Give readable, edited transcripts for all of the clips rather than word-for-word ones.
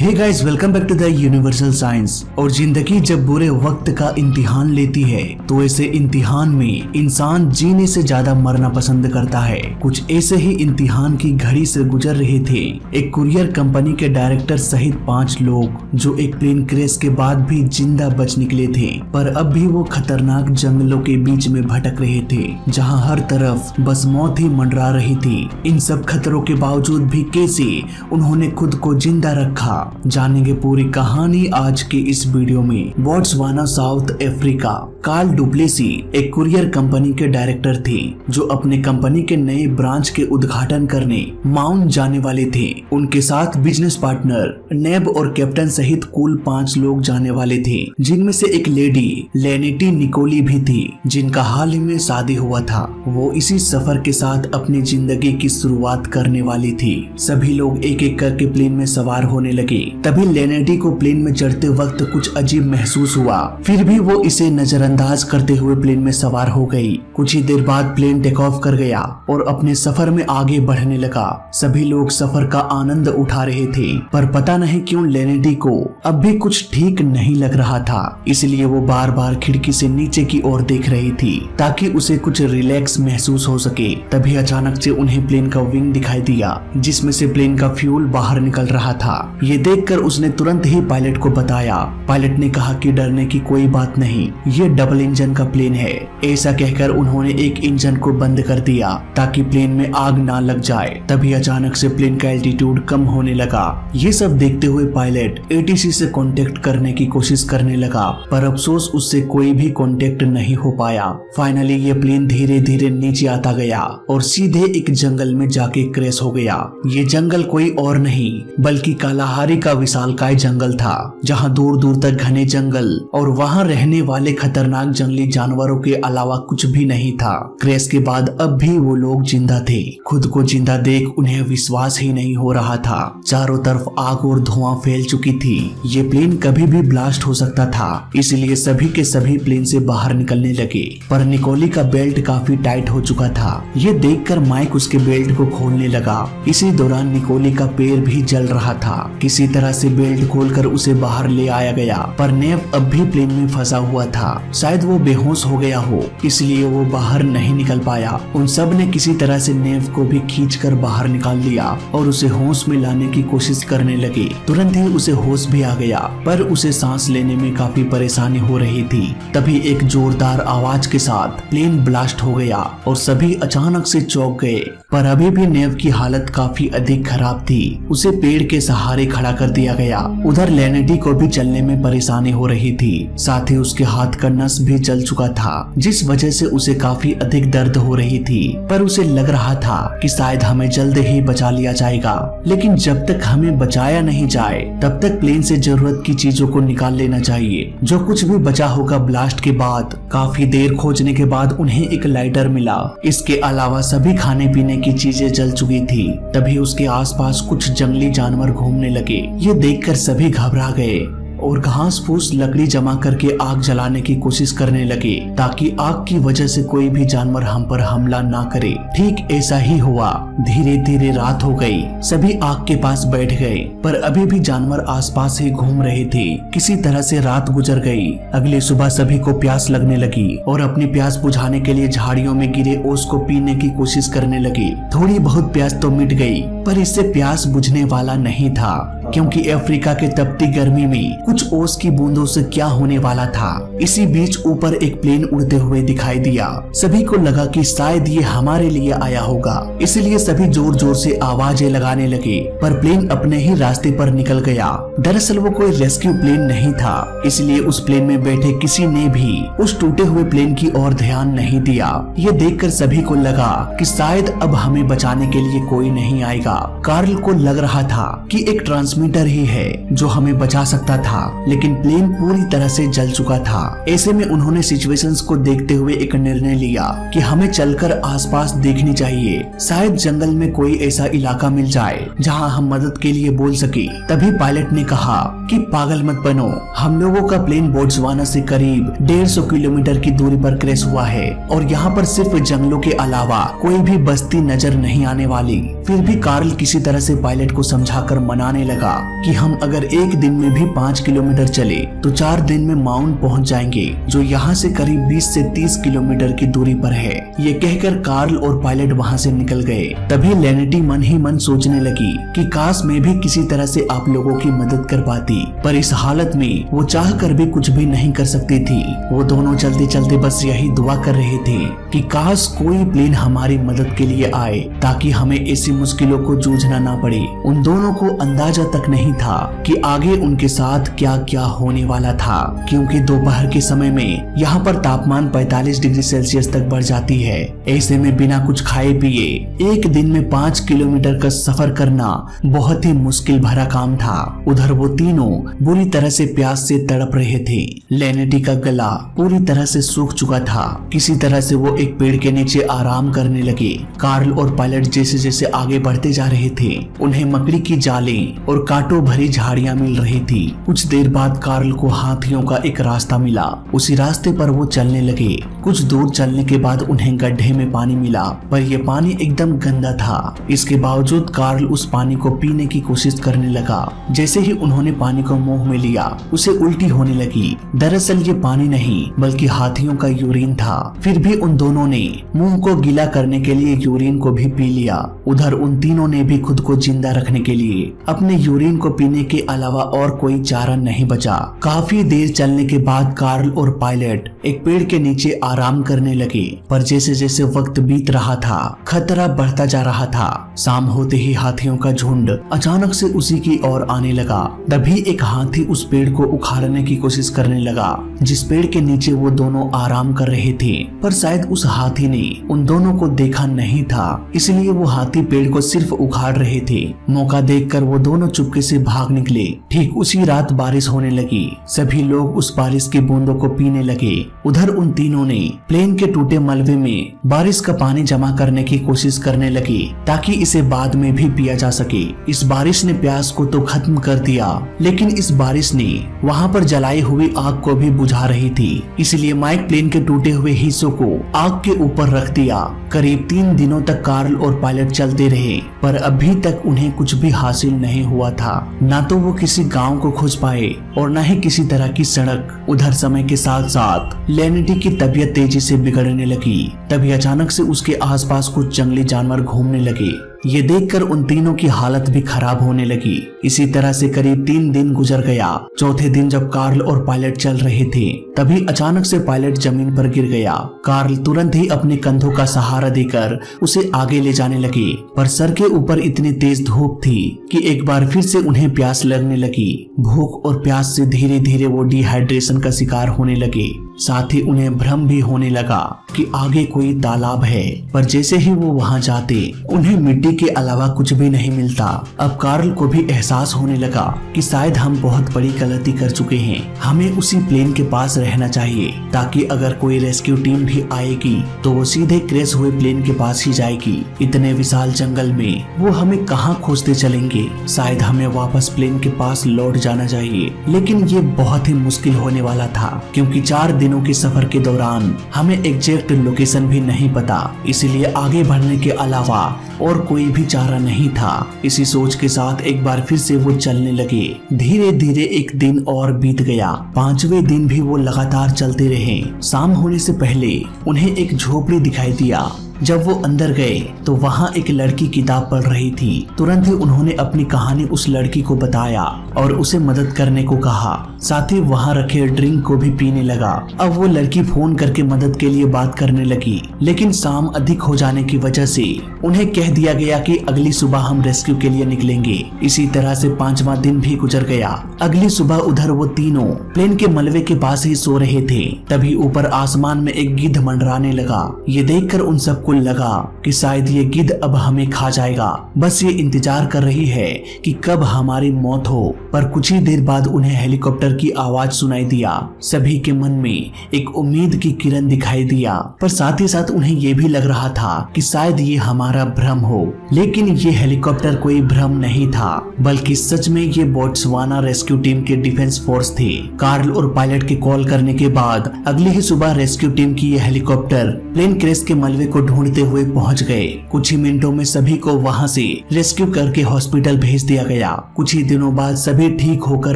Hey guys, welcome back to the universal science. और जिंदगी जब बुरे वक्त का इम्तिहान लेती है तो ऐसे इम्तिहान में इंसान जीने से ज्यादा मरना पसंद करता है। कुछ ऐसे ही इम्तिहान की घड़ी से गुजर रहे थे एक कुरियर कंपनी के डायरेक्टर सहित 5 लोग, जो एक प्लेन क्रैश के बाद भी जिंदा बच निकले थे। पर अब भी वो खतरनाक जंगलों के बीच में भटक रहे थे, जहाँ हर तरफ बस मौत ही मंडरा रही थी। इन सब खतरों के बावजूद भी कैसे उन्होंने खुद को जिंदा रखा, जानेंगे पूरी कहानी आज के इस वीडियो में। Botswana, South Africa. Karl Duplessis एक कुरियर कंपनी के डायरेक्टर थे, जो अपने कंपनी के नए ब्रांच के उद्घाटन करने माउंट जाने वाले थे। उनके साथ बिजनेस पार्टनर नेब और कैप्टन सहित कुल 5 लोग जाने वाले थे, जिनमें से एक लेडी लेनेटी निकोली भी थी, जिनका हाल ही में शादी हुआ था। वो इसी सफर के साथ अपनी जिंदगी की शुरुआत करने वाली थी। सभी लोग एक एक करके प्लेन में सवार होने लगे। तभी लेनेटी को प्लेन में चढ़ते वक्त कुछ अजीब महसूस हुआ, फिर भी वो इसे नजरअंदाज करते हुए प्लेन में सवार हो गई। कुछ ही देर बाद प्लेन टेक ऑफ कर गया और अपने सफर में आगे बढ़ने लगा। सभी लोग सफर का आनंद उठा रहे थे, पर पता नहीं क्यों लेनेटी को अब भी कुछ ठीक नहीं लग रहा था। इसलिए वो बार बार खिड़की से नीचे की ओर देख रही थी, ताकि उसे कुछ रिलैक्स महसूस हो सके। तभी अचानक से उन्हें प्लेन का विंग दिखाई दिया, जिसमें से प्लेन का फ्यूल बाहर निकल रहा था। ये देखकर उसने तुरंत ही पायलट को बताया। पायलट ने कहा कि डरने की कोई बात नहीं, ये डबल इंजन का प्लेन है। ऐसा कहकर उन्होंने एक इंजन को बंद कर दिया ताकि प्लेन में आग ना लग जाए। तभी अचानक से प्लेन का एल्टीट्यूड कम होने लगा। ये सब देखते हुए पायलट एटीसी से कांटेक्ट करने की कोशिश करने लगा, पर अफसोस उससे कोई भी कांटेक्ट नहीं हो पाया। फाइनली ये प्लेन धीरे धीरे नीचे आता गया और सीधे एक जंगल में जाके क्रैश हो गया। ये जंगल कोई और नहीं बल्कि कालाहारी का विशालकाय जंगल था, जहां दूर दूर तक घने जंगल और वहां रहने वाले खतरनाक जंगली जानवरों के अलावा कुछ भी नहीं था। क्रैश के बाद अब भी वो लोग जिंदा थे। खुद को जिंदा देख उन्हें विश्वास ही नहीं हो रहा था। चारों तरफ आग और धुआं फैल चुकी थी। ये प्लेन कभी भी ब्लास्ट हो सकता था, इसलिए सभी के सभी प्लेन से बाहर निकलने लगे। पर निकोली का बेल्ट काफी टाइट हो चुका था। ये देखकर माइक उसके बेल्ट को खोलने लगा। इसी दौरान निकोली का पैर भी जल रहा था। किसी तरह से बेल्ट खोलकर उसे बाहर ले आया गया, पर नेव अब भी प्लेन में फंसा हुआ था। शायद वो बेहोश हो गया हो, इसलिए वो बाहर नहीं निकल पाया। उन सब ने किसी तरह से नेव को भी खींचकर बाहर निकाल लिया और उसे होश में लाने की कोशिश करने लगे। तुरंत ही उसे होश भी आ गया, पर उसे सांस लेने में काफी परेशानी हो रही थी। तभी एक जोरदार आवाज के साथ प्लेन ब्लास्ट हो गया और सभी अचानक से चौंक गए। पर अभी भी नेव की हालत काफी अधिक खराब थी। उसे पेड़ के सहारे खड़ा कर दिया गया। उधर लेनेटी को भी चलने में परेशानी हो रही थी, साथ ही उसके हाथ का नस भी जल चुका था, जिस वजह से उसे काफी अधिक दर्द हो रही थी। पर उसे लग रहा था कि शायद हमें जल्द ही बचा लिया जाएगा, लेकिन जब तक हमें बचाया नहीं जाए तब तक प्लेन से जरूरत की चीजों को निकाल लेना चाहिए। जो कुछ भी बचा होगा ब्लास्ट के बाद। काफी देर खोजने के बाद उन्हें एक लाइटर मिला। इसके अलावा सभी खाने पीने की चीजें जल चुकी थी। तभी उसके आसपास कुछ जंगली जानवर घूमने लगे। ये देखकर सभी घबरा गए और घास फूस लकड़ी जमा करके आग जलाने की कोशिश करने लगे, ताकि आग की वजह से कोई भी जानवर हम पर हमला ना करे। ठीक ऐसा ही हुआ। धीरे धीरे रात हो गई। सभी आग के पास बैठ गए, पर अभी भी जानवर आसपास ही घूम रहे थे। किसी तरह से रात गुजर गई। अगली सुबह सभी को प्यास लगने लगी और अपनी प्यास बुझाने के लिए झाड़ियों में गिरे ओस को पीने की कोशिश करने लगे। थोड़ी बहुत प्यास तो मिट गई, पर इससे प्यास बुझने वाला नहीं था, क्योंकि अफ्रीका के तपती गर्मी में कुछ ओस की बूंदों से क्या होने वाला था। इसी बीच ऊपर एक प्लेन उड़ते हुए दिखाई दिया। सभी को लगा कि शायद ये हमारे लिए आया होगा, इसलिए सभी जोर जोर से आवाजें लगाने लगे, पर प्लेन अपने ही रास्ते पर निकल गया। दरअसल वो कोई रेस्क्यू प्लेन नहीं था, इसलिए उस प्लेन में बैठे किसी ने भी उस टूटे हुए प्लेन की ओर ध्यान नहीं दिया। ये देखकर सभी को लगा कि शायद अब हमें बचाने के लिए कोई नहीं आएगा। कार्ल को लग रहा था कि एक ट्रांसमीटर ही है जो हमें बचा सकता था, लेकिन प्लेन पूरी तरह से जल चुका था। ऐसे में उन्होंने सिचुएशंस को देखते हुए एक निर्णय लिया कि हमें चलकर आसपास देखनी चाहिए। शायद जंगल में कोई ऐसा इलाका मिल जाए जहां हम मदद के लिए बोल सके। तभी पायलट ने कहा कि पागल मत बनो, हम लोगों का प्लेन बोट्सवाना से करीब 150 किलोमीटर की दूरी पर क्रैश हुआ है और यहाँ पर सिर्फ जंगलों के अलावा कोई भी बस्ती नजर नहीं आने वाली। फिर भी कार्ल किसी तरह से पायलट को समझाकर मनाने लगा लगा कि हम अगर एक दिन में भी 5 किलोमीटर चले तो 4 दिन में माउंट पहुंच जाएंगे, जो यहाँ से करीब 20 से 30 किलोमीटर की दूरी पर है। ये कहकर कार्ल और पायलट वहाँ से निकल गए। तभी लेनेटी मन ही मन सोचने लगी कि काश मैं भी किसी तरह से आप लोगों की मदद कर पाती, पर इस हालत में वो चाह कर भी कुछ भी नहीं कर सकती थी। वो दोनों चलते चलते बस यही दुआ कर रहे थे कि काश कोई प्लेन हमारी मदद के लिए आए ताकि हमें ऐसी मुश्किलों को जूझना ना पड़े। उन दोनों को अंदाजा तक नहीं था कि आगे उनके साथ क्या क्या होने वाला था, क्योंकि दोपहर के समय में यहाँ पर तापमान 45 डिग्री सेल्सियस तक बढ़ जाती है। ऐसे में बिना कुछ खाए पिए एक दिन में 5 किलोमीटर का सफर करना बहुत ही मुश्किल भरा काम था। उधर वो तीनों बुरी तरह से प्यास से तड़प रहे थे। लेनेटी का गला पूरी तरह से सूख चुका था। किसी तरह से वो एक पेड़ के नीचे आराम करने लगे। कार्ल और पायलट जैसे जैसे आगे बढ़ते जा रहे थे, उन्हें मकड़ी की जालें और कांटों भरी झाड़ियां मिल रही थी। कुछ देर बाद कार्ल को हाथियों का एक रास्ता मिला। उसी रास्ते पर वो चलने लगे। कुछ दूर चलने के बाद उन्हें गड्ढे में पानी मिला, पर यह पानी एकदम गंदा था। इसके बावजूद कार्ल उस पानी को पीने की कोशिश करने लगा। जैसे ही उन्होंने पानी को मुंह में लिया, उसे उल्टी होने लगी। दरअसल ये पानी नहीं बल्कि हाथियों का यूरिन था। फिर भी उन दोनों ने मुंह को गीला करने के लिए यूरिन को भी पी लिया। उधर उन तीनों ने भी खुद को जिंदा रखने के लिए अपने यूरिन को पीने के अलावा और कोई चारा नहीं बचा। काफी देर चलने के बाद कार्ल और पायलट एक पेड़ के नीचे आराम करने लगे, पर जैसे जैसे वक्त बीत रहा था, खतरा बढ़ता जा रहा था। शाम होते ही हाथियों का झुंड अचानक से उसी की ओर आने लगा। तभी एक हाथी उस पेड़ को उखाड़ने की कोशिश करने लगा जिस पेड़ के नीचे वो दोनों आराम कर रहे थे, पर शायद उस हाथी ने उन दोनों को देखा नहीं था, इसलिए वो हाथी पेड़ को सिर्फ उखाड़ रहे थे। मौका देखकर वो दोनों चुपके से भाग निकले। ठीक उसी रात बारिश होने लगी। सभी लोग उस बारिश की बूंदों को पीने लगे। उधर उन तीनों ने प्लेन के टूटे मलबे में बारिश का पानी जमा करने की कोशिश करने लगे ताकि इसे बाद में भी पिया जा सके। इस बारिश ने प्यास को तो खत्म कर दिया, लेकिन इस बारिश ने वहाँ पर जलाई हुई आग को भी बुझा रही थी। इसलिए माइक प्लेन के टूटे हुए हिस्सों को आग के ऊपर रख दिया। करीब 3 दिनों तक कार्ल और पायलट चलते रहे, पर अभी तक उन्हें कुछ भी हासिल नहीं हुआ था। न तो वो किसी गांव को खोज पाए और न ही किसी तरह की सड़क। उधर समय के साथ साथ लेनेटी की तबीयत तेजी से बिगड़ने लगी। तभी अचानक से उसके आसपास कुछ जंगली जानवर घूमने लगे। ये देखकर उन तीनों की हालत भी खराब होने लगी। इसी तरह से करीब 3 दिन गुजर गया। चौथे दिन जब कार्ल और पायलट चल रहे थे, तभी अचानक से पायलट जमीन पर गिर गया। कार्ल तुरंत ही अपने कंधों का सहारा देकर उसे आगे ले जाने लगे, पर सर के ऊपर इतनी तेज धूप थी कि एक बार फिर से उन्हें प्यास लगने लगी। भूख और प्यास से धीरे धीरे वो डिहाइड्रेशन का शिकार होने लगे। साथ ही उन्हें भ्रम भी होने लगा कि आगे कोई तालाब है, पर जैसे ही वो वहां जाते उन्हें मिट्टी के अलावा कुछ भी नहीं मिलता। अब कार्ल को भी एहसास होने लगा कि शायद हम बहुत बड़ी गलती कर चुके हैं। हमें उसी प्लेन के पास रहना चाहिए ताकि अगर कोई रेस्क्यू टीम भी आएगी तो वो सीधे क्रैश हुए प्लेन के पास ही जाएगी। इतने विशाल जंगल में वो हमें कहाँ खोजते चलेंगे। शायद हमें वापस प्लेन के पास लौट जाना चाहिए, लेकिन ये बहुत ही मुश्किल होने वाला था क्योंकि 4 दिनों के सफर के दौरान हमें एग्जैक्ट लोकेशन भी नहीं पता। इसलिए आगे बढ़ने के अलावा और कोई भी चारा नहीं था। इसी सोच के साथ एक बार फिर से वो चलने लगे। धीरे धीरे एक दिन और बीत गया। 5वें दिन भी वो लगातार चलते रहे। शाम होने से पहले उन्हें एक झोपड़ी दिखाई दिया। जब वो अंदर गए तो वहाँ एक लड़की किताब पढ़ रही थी। तुरंत ही उन्होंने अपनी कहानी उस लड़की को बताया और उसे मदद करने को कहा। साथ ही वहाँ रखे ड्रिंक को भी पीने लगा। अब वो लड़की फोन करके मदद के लिए बात करने लगी, लेकिन शाम अधिक हो जाने की वजह से उन्हें कह दिया गया कि अगली सुबह हम रेस्क्यू के लिए निकलेंगे। इसी तरह से 5वां दिन भी गुजर गया। अगली सुबह उधर वो तीनों प्लेन के मलबे के पास ही सो रहे थे। तभी ऊपर आसमान में एक गिद्ध मंडराने लगा। ये देखकर उन सबको लगा कि शायद ये गिद्ध अब हमें खा जाएगा। बस ये इंतजार कर रही है कि कब हमारी मौत हो। पर कुछ ही देर बाद उन्हें हेलीकॉप्टर की आवाज सुनाई दिया। सभी के मन में एक उम्मीद की किरण दिखाई दिया, पर साथ ही साथ उन्हें ये भी लग रहा था कि शायद ये हमारा भ्रम हो। लेकिन ये हेलीकॉप्टर कोई भ्रम नहीं था, बल्कि सच में ये बोट्सवाना रेस्क्यू टीम के डिफेंस फोर्स थे। कार्ल और पायलट के कॉल करने के बाद अगली ही सुबह रेस्क्यू टीम की ये हेलीकॉप्टर प्लेन क्रैश के मलबे को ढूंढ ढूंढते हुए पहुंच गए। कुछ ही मिनटों में सभी को वहां से रेस्क्यू करके हॉस्पिटल भेज दिया गया। कुछ ही दिनों बाद सभी ठीक होकर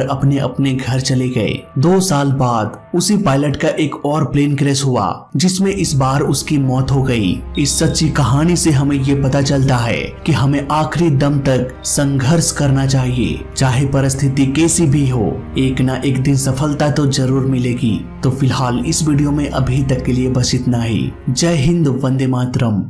अपने अपने घर चले गए। 2 साल बाद उसी पायलट का एक और प्लेन क्रैश हुआ, जिसमें इस बार उसकी मौत हो गई। इस सच्ची कहानी से हमें ये पता चलता है कि हमें आखिरी दम तक संघर्ष करना चाहिए, चाहे परिस्थिति कैसी भी हो। एक ना एक दिन सफलता तो जरूर मिलेगी। तो फिलहाल इस वीडियो में अभी तक के लिए बस इतना ही। जय हिंद, वंदे मातरम।